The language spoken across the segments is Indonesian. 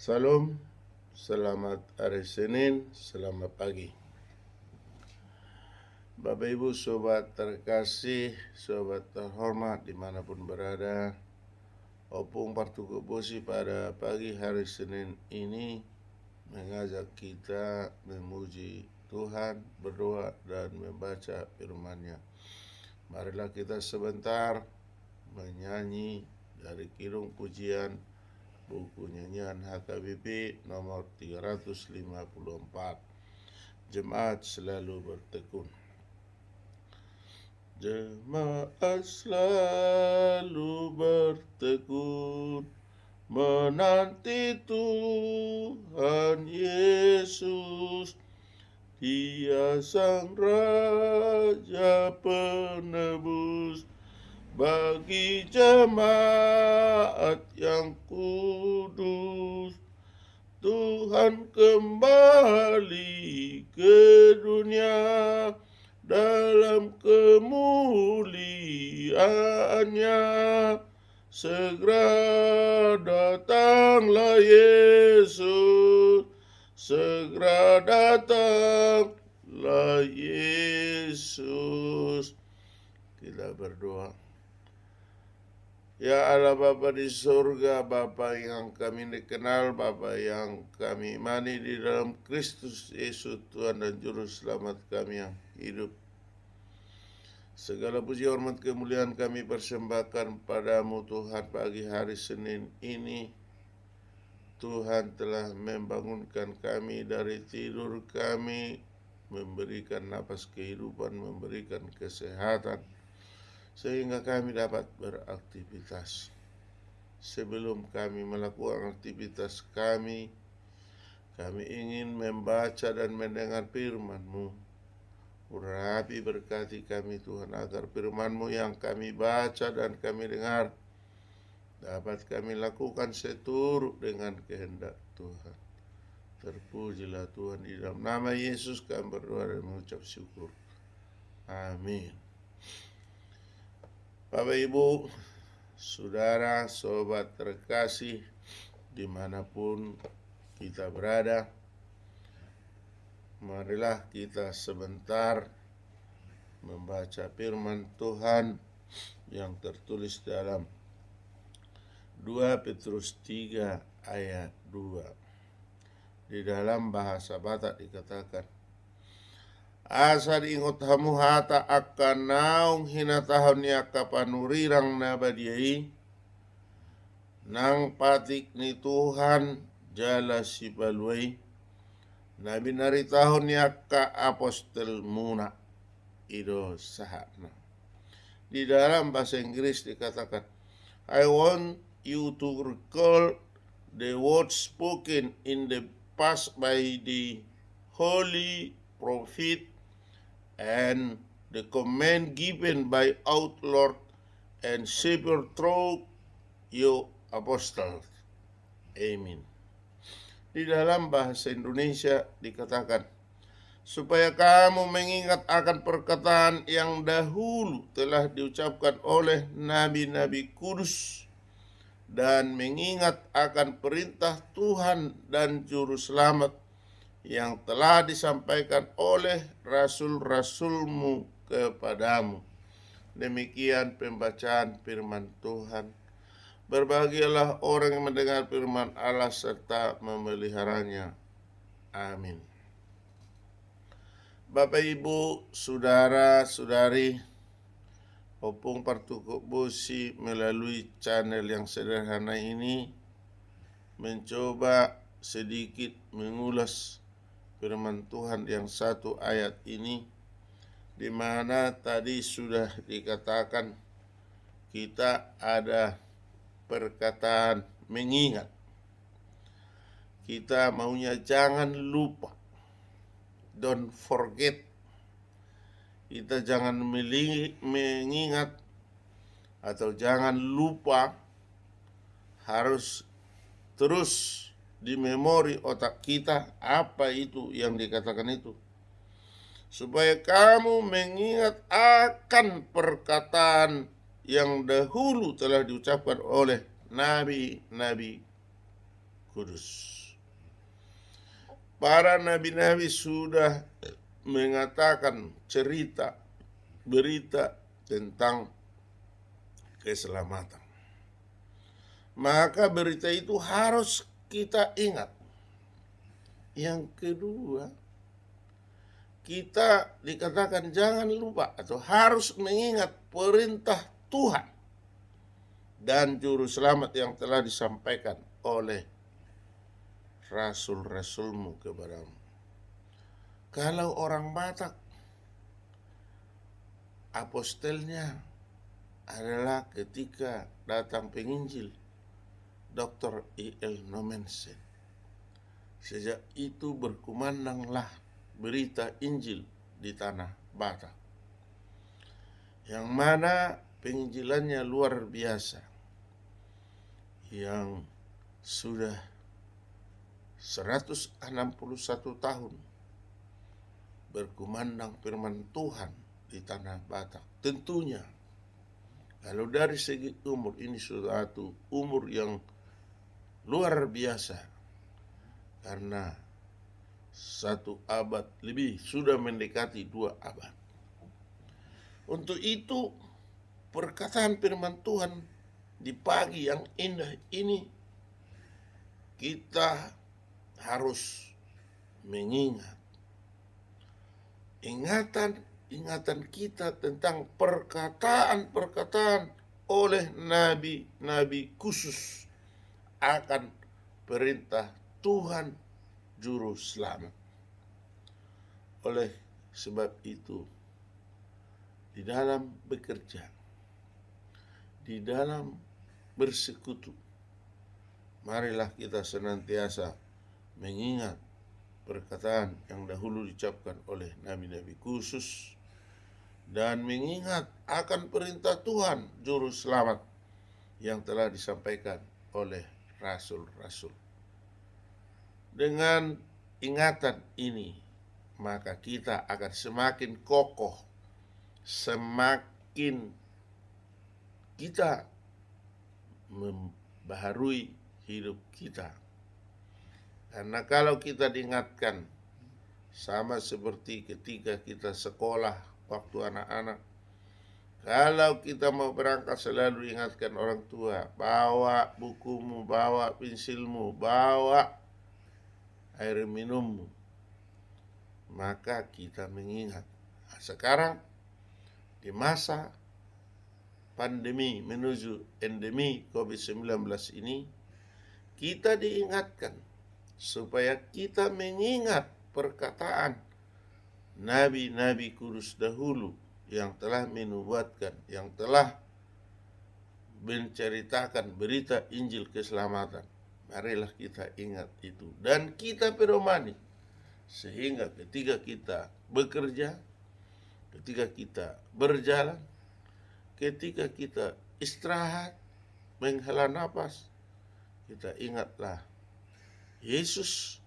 Salam, selamat hari Senin, selamat pagi. Bapak Ibu sobat terkasih, sobat terhormat dimanapun berada, Opung Partuku Bosi pada pagi hari Senin ini mengajak kita memuji Tuhan, berdoa dan membaca firman-Nya. Marilah kita sebentar menyanyi dari Kidung Pujian buku nyanyian HKBP nomor 354. Jemaat selalu bertekun. Jemaat selalu bertekun menanti Tuhan Yesus, Dia Sang Raja Penebus bagi jemaat yang kudus. Tuhan kembali ke dunia dalam kemuliaannya. Segera datanglah Yesus, segera datanglah Yesus. Kita berdoa. Ya Allah Bapa di surga, Bapa yang kami dikenal, Bapa yang kami imani di dalam Kristus Yesus Tuhan dan Juru Selamat kami yang hidup. Segala puji hormat kemuliaan kami persembahkan padamu Tuhan pagi hari Senin ini. Tuhan telah membangunkan kami dari tidur kami, memberikan napas kehidupan, memberikan kesehatan, sehingga kami dapat beraktivitas. Sebelum kami melakukan aktivitas kami ingin membaca dan mendengar firman-Mu. Urapi berkati kami Tuhan, agar firman-Mu yang kami baca dan kami dengar dapat kami lakukan seturut dengan kehendak Tuhan. Terpujilah Tuhan, di dalam nama Yesus kami berdoa dan mengucap syukur. Amin. Bapak Ibu, saudara, sobat terkasih, dimanapun kita berada, marilah kita sebentar membaca firman Tuhan yang tertulis dalam 2 Petrus 3 ayat 2. Di dalam bahasa Batak dikatakan, Asa diingot hamu hata akan naung hina tahun ya kapanurirang nabadiai nang patik ni Tuhan jala si balwai nabi nari tahun ya ka apostel muna ido sahana. Di dalam bahasa Inggris dikatakan, I want you to recall the words spoken in the past by the holy prophet and the command given by our Lord and Savior through you apostles. Amin. Di dalam bahasa Indonesia dikatakan, supaya kamu mengingat akan perkataan yang dahulu telah diucapkan oleh nabi-nabi kudus dan mengingat akan perintah Tuhan dan Juru Selamat yang telah disampaikan oleh rasul-rasulmu kepadamu. Demikian pembacaan firman Tuhan. Berbahagialah orang yang mendengar firman Allah serta memeliharanya. Amin. Bapak Ibu, saudara-saudari, Opung Partuku Bosi melalui channel yang sederhana ini mencoba sedikit mengulas firman Tuhan yang satu ayat ini, di mana tadi sudah dikatakan kita ada perkataan mengingat. Kita maunya jangan lupa, don't forget. Kita jangan mengingat atau jangan lupa, harus terus di memori otak kita apa itu yang dikatakan itu, supaya kamu mengingat akan perkataan yang dahulu telah diucapkan oleh nabi-nabi kudus. Para nabi-nabi sudah mengatakan berita tentang keselamatan. Maka berita itu harus kita ingat. Yang kedua, kita dikatakan jangan lupa atau harus mengingat perintah Tuhan dan juru selamat yang telah disampaikan oleh rasul-rasulmu kepadamu. Kalau orang Batak, apostelnya adalah ketika datang penginjil Dr. E.L. Nommensen. Sejak itu berkumandanglah berita Injil di tanah Batak, yang mana penginjilannya luar biasa, yang sudah 161 tahun berkumandang firman Tuhan di tanah Batak. Tentunya kalau dari segi umur, ini suatu umur yang luar biasa, karena 1 abad lebih, sudah mendekati 2 abad. Untuk itu perkataan firman Tuhan di pagi yang indah ini kita harus mengingat ingatan kita tentang perkataan oleh nabi-nabi khusus akan perintah Tuhan juru selamat. Oleh sebab itu, di dalam bekerja, di dalam bersekutu, marilah kita senantiasa mengingat perkataan yang dahulu diucapkan oleh nabi-nabi khusus dan mengingat akan perintah Tuhan juru selamat yang telah disampaikan oleh rasul-rasul. Dengan ingatan ini, maka kita akan semakin kokoh, semakin kita membaharui hidup kita. Karena kalau kita diingatkan, sama seperti ketika kita sekolah waktu anak-anak, kalau kita mau berangkat selalu ingatkan orang tua, bawa bukumu, bawa pensilmu, bawa air minummu, maka kita mengingat. Nah, sekarang di masa pandemi menuju endemi COVID-19 ini, kita diingatkan supaya kita mengingat perkataan nabi-nabi kudus dahulu yang telah menubuatkan, yang telah menceritakan berita Injil keselamatan. Marilah kita ingat itu dan kita pedomani, sehingga ketika kita bekerja, ketika kita berjalan, ketika kita istirahat, menghela nafas, kita ingatlah Yesus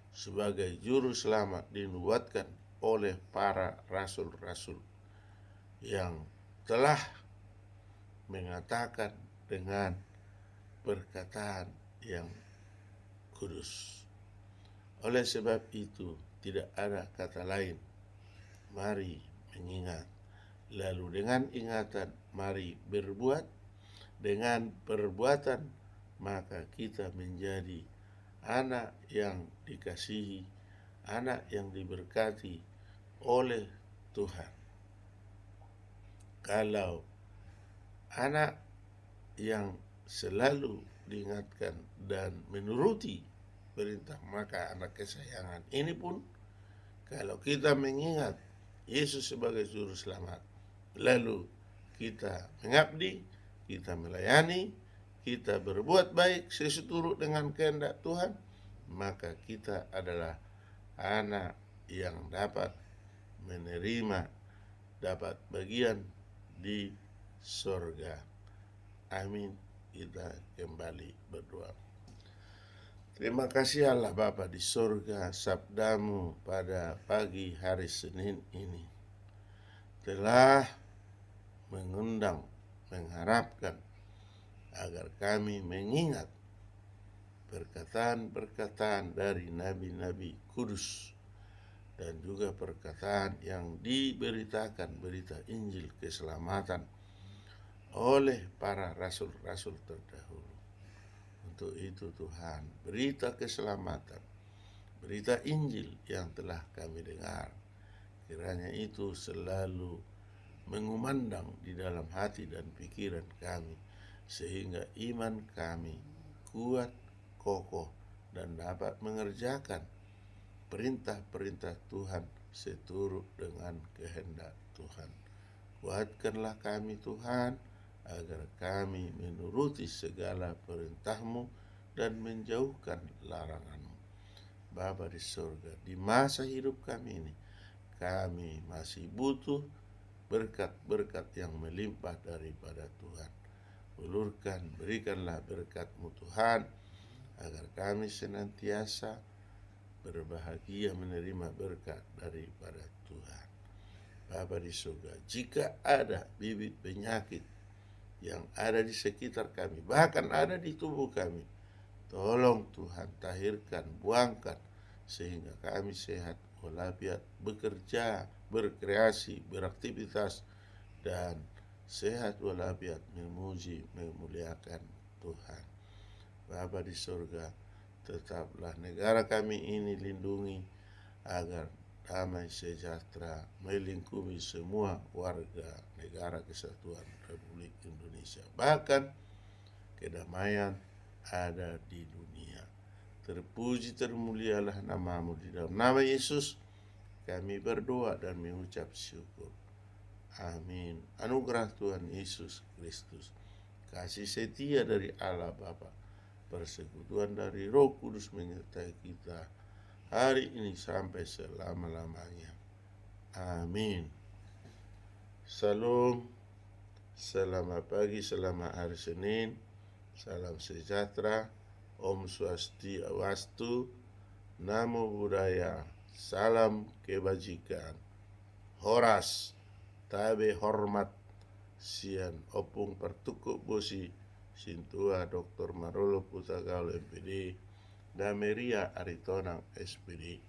sebagai juru selamat dinubuatkan oleh para rasul-rasul yang telah mengatakan dengan perkataan yang kudus. Oleh sebab itu, tidak ada kata lain. Mari mengingat. Lalu dengan ingatan, mari berbuat. Dengan perbuatan, maka kita menjadi anak yang dikasihi, anak yang diberkati oleh Tuhan. Kalau anak yang selalu diingatkan dan menuruti perintah, maka anak kesayangan. Ini pun kalau kita mengingat Yesus sebagai juru selamat, lalu kita mengabdi, kita melayani, kita berbuat baik sesuai dengan kehendak Tuhan, maka kita adalah anak yang dapat menerima, dapat bagian di surga. Amin. Kita kembali berdoa. Terima kasih Allah Bapa di surga, sabdamu pada pagi hari Senin ini telah mengundang, mengharapkan agar kami mengingat perkataan-perkataan dari nabi-nabi kudus dan juga perkataan yang diberitakan, berita Injil keselamatan oleh para rasul-rasul terdahulu. Untuk itu Tuhan, berita keselamatan, berita Injil yang telah kami dengar, kiranya itu selalu mengumandang di dalam hati dan pikiran kami, sehingga iman kami kuat, kokoh, dan dapat mengerjakan perintah-perintah Tuhan seturut dengan kehendak Tuhan. Kuatkanlah kami Tuhan, agar kami menuruti segala perintah-Mu dan menjauhkan larangan-Mu. Bapa di surga, di masa hidup kami ini, kami masih butuh berkat-berkat yang melimpah daripada Tuhan. Berikanlah berkat-Mu Tuhan, agar kami senantiasa berbahagia menerima berkat daripada Tuhan. Bapa di surga, jika ada bibit penyakit yang ada di sekitar kami, bahkan ada di tubuh kami, tolong Tuhan tahirkan, buangkan, sehingga kami sehat walafiat, bekerja, berkreasi, beraktivitas, dan sehat walafiat memuji, memuliakan Tuhan. Bapa di surga, tetaplah negara kami ini lindungi, agar damai sejahtera melingkupi semua warga negara kesatuan Republik Indonesia. Bahkan kedamaian ada di dunia. Terpuji termulialah nama-Mu. Di dalam nama Yesus kami berdoa dan mengucap syukur. Amin. Anugerah Tuhan Yesus Kristus, kasih setia dari Allah Bapa, persekutuan dari Roh Kudus menyertai kita hari ini sampai selama-lamanya. Amin. Salam, selamat pagi, selamat hari Senin, salam sejahtera, Om Swastiastu, Namo Buddhaya, salam kebajikan, Horas, tabe hormat, sian opung pertukuk bosi, Sintua Dr. Marolo Putagaul MPD, Dameria Aritonang SPD.